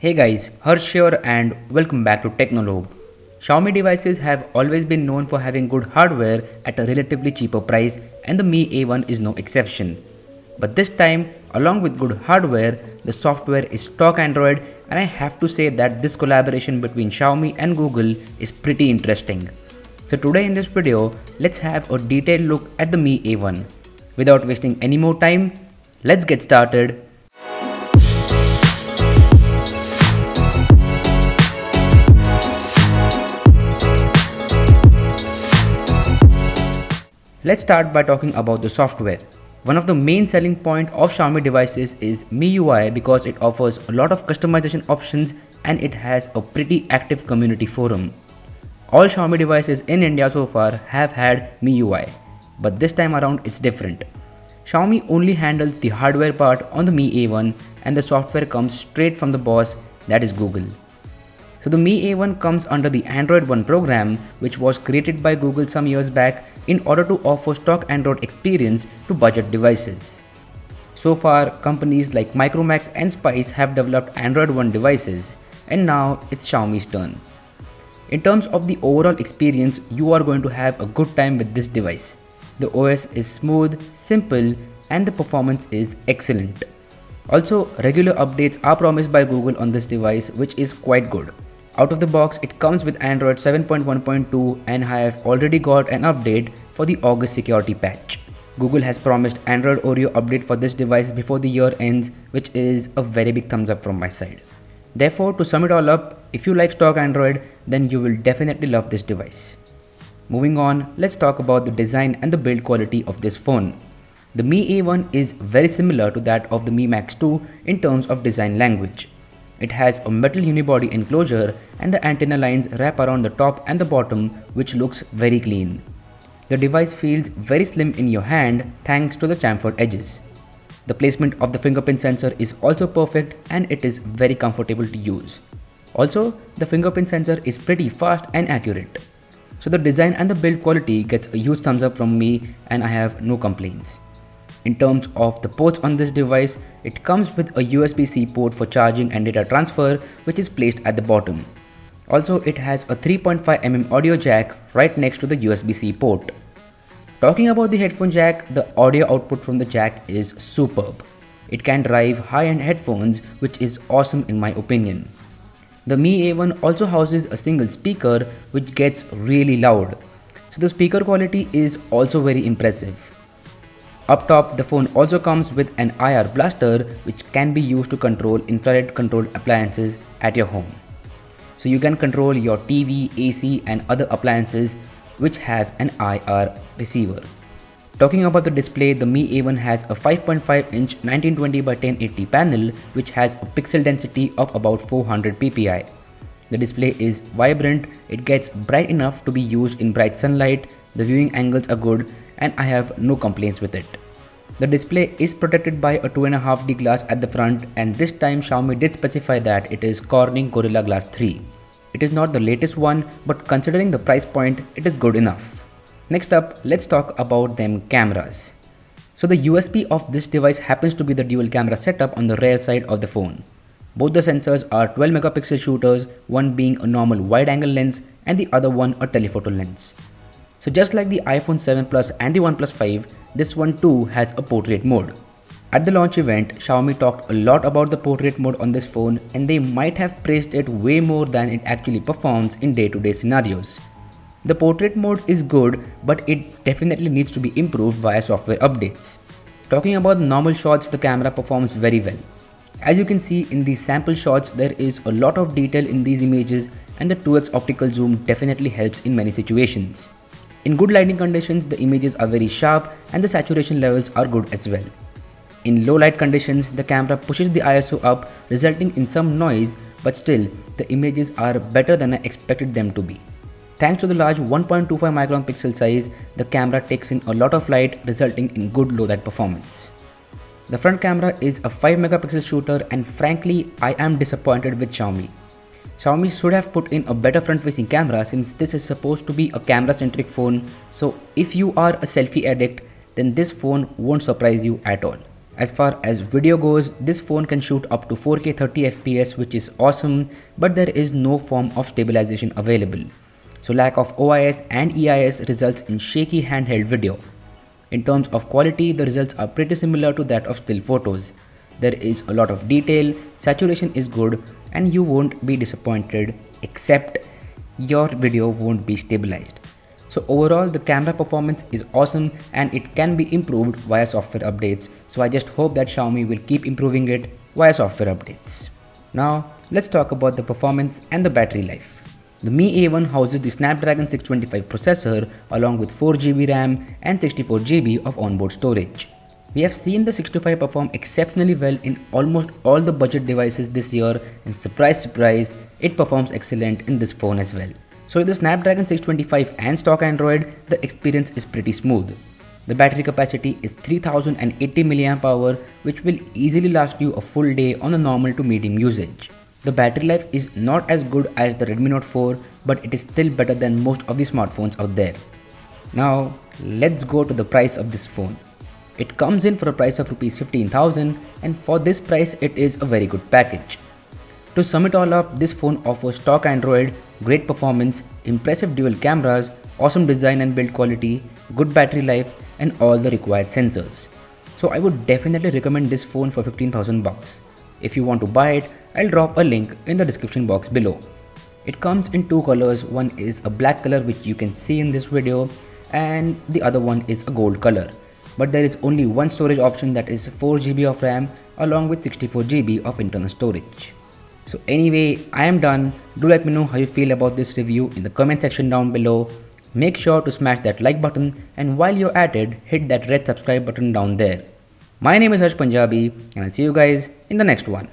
Hey guys, Harsh here and welcome back to Technolobe. Xiaomi devices have always been known for having good hardware at a relatively cheaper price and the Mi A1 is no exception. But this time, along with good hardware, the software is stock Android and I have to say that this collaboration between Xiaomi and Google is pretty interesting. So today in this video, let's have a detailed look at the Mi A1. Without wasting any more time, let's get started. Let's start by talking about the software. One of the main selling point of Xiaomi devices is MIUI because it offers a lot of customization options and it has a pretty active community forum. All Xiaomi devices in India so far have had MIUI, but this time around it's different. Xiaomi only handles the hardware part on the Mi A1 and the software comes straight from the boss, that is Google. So the Mi A1 comes under the Android One program, which was created by Google some years back in order to offer stock Android experience to budget devices. So far, companies like Micromax and Spice have developed Android One devices, and now it's Xiaomi's turn. In terms of the overall experience, you are going to have a good time with this device. The OS is smooth, simple, and the performance is excellent. Also, regular updates are promised by Google on this device, which is quite good. Out of the box, it comes with Android 7.1.2 and I have already got an update for the August security patch. Google has promised Android Oreo update for this device before the year ends, which is a very big thumbs up from my side. Therefore, to sum it all up, if you like stock Android, then you will definitely love this device. Moving on, let's talk about the design and the build quality of this phone. The Mi A1 is very similar to that of the Mi Max 2 in terms of design language. It has a metal unibody enclosure and the antenna lines wrap around the top and the bottom, which looks very clean. The device feels very slim in your hand thanks to the chamfered edges. The placement of the fingerprint sensor is also perfect and it is very comfortable to use. Also, the fingerprint sensor is pretty fast and accurate. So the design and the build quality gets a huge thumbs up from me and I have no complaints. In terms of the ports on this device, it comes with a USB-C port for charging and data transfer, which is placed at the bottom. Also, it has a 3.5mm audio jack right next to the USB-C port. Talking about the headphone jack, the audio output from the jack is superb. It can drive high-end headphones, which is awesome in my opinion. The Mi A1 also houses a single speaker which gets really loud. So the speaker quality is also very impressive. Up top, the phone also comes with an IR blaster which can be used to control infrared controlled appliances at your home. So you can control your TV, AC and other appliances which have an IR receiver. Talking about the display, the Mi A1 has a 5.5-inch 1920 by 1080 panel which has a pixel density of about 400 ppi. The display is vibrant, it gets bright enough to be used in bright sunlight, the viewing angles are good and I have no complaints with it. The display is protected by a 2.5D glass at the front and this time Xiaomi did specify that it is Corning Gorilla Glass 3. It is not the latest one, but considering the price point, it is good enough. Next up, let's talk about them cameras. So the USP of this device happens to be the dual camera setup on the rear side of the phone. Both the sensors are 12 megapixel shooters, one being a normal wide angle lens and the other one a telephoto lens. So just like the iPhone 7 Plus and the OnePlus 5, this one too has a portrait mode. At the launch event, Xiaomi talked a lot about the portrait mode on this phone and they might have praised it way more than it actually performs in day-to-day scenarios. The portrait mode is good, but it definitely needs to be improved via software updates. Talking about the normal shots, the camera performs very well. As you can see in these sample shots, there is a lot of detail in these images and the 2x optical zoom definitely helps in many situations. In good lighting conditions, the images are very sharp and the saturation levels are good as well. In low light conditions, the camera pushes the ISO up, resulting in some noise, but still, the images are better than I expected them to be. Thanks to the large 1.25 micron pixel size, the camera takes in a lot of light, resulting in good low light performance. The front camera is a 5 megapixel shooter and frankly, I am disappointed with Xiaomi. Xiaomi should have put in a better front-facing camera since this is supposed to be a camera-centric phone, so if you are a selfie addict, then this phone won't surprise you at all. As far as video goes, this phone can shoot up to 4K 30 fps, which is awesome, but there is no form of stabilization available. So lack of OIS and EIS results in shaky handheld video. In terms of quality, the results are pretty similar to that of still photos. There is a lot of detail, saturation is good, and you won't be disappointed, except your video won't be stabilized. So overall, the camera performance is awesome and it can be improved via software updates. So I just hope that Xiaomi will keep improving it via software updates. Now let's talk about the performance and the battery life. The Mi A1 houses the Snapdragon 625 processor along with 4GB RAM and 64GB of onboard storage. We have seen the 625 perform exceptionally well in almost all the budget devices this year, and surprise surprise, it performs excellent in this phone as well. So with the Snapdragon 625 and stock Android, the experience is pretty smooth. The battery capacity is 3080 mAh, which will easily last you a full day on a normal to medium usage. The battery life is not as good as the Redmi Note 4, but it is still better than most of the smartphones out there. Now let's go to the price of this phone. It comes in for a price of Rs 15,000, and for this price it is a very good package. To sum it all up, this phone offers stock Android, great performance, impressive dual cameras, awesome design and build quality, good battery life, and all the required sensors. So I would definitely recommend this phone for 15,000 bucks. If you want to buy it, I'll drop a link in the description box below. It comes in two colors. One is a black color, which you can see in this video, and the other one is a gold color. But there is only one storage option, that is 4GB of RAM along with 64GB of internal storage. So anyway, I am done. Do let me know how you feel about this review in the comment section down below. Make sure to smash that like button, and while you're at it, hit that red subscribe button down there. My name is Harsh Punjabi, and I'll see you guys in the next one.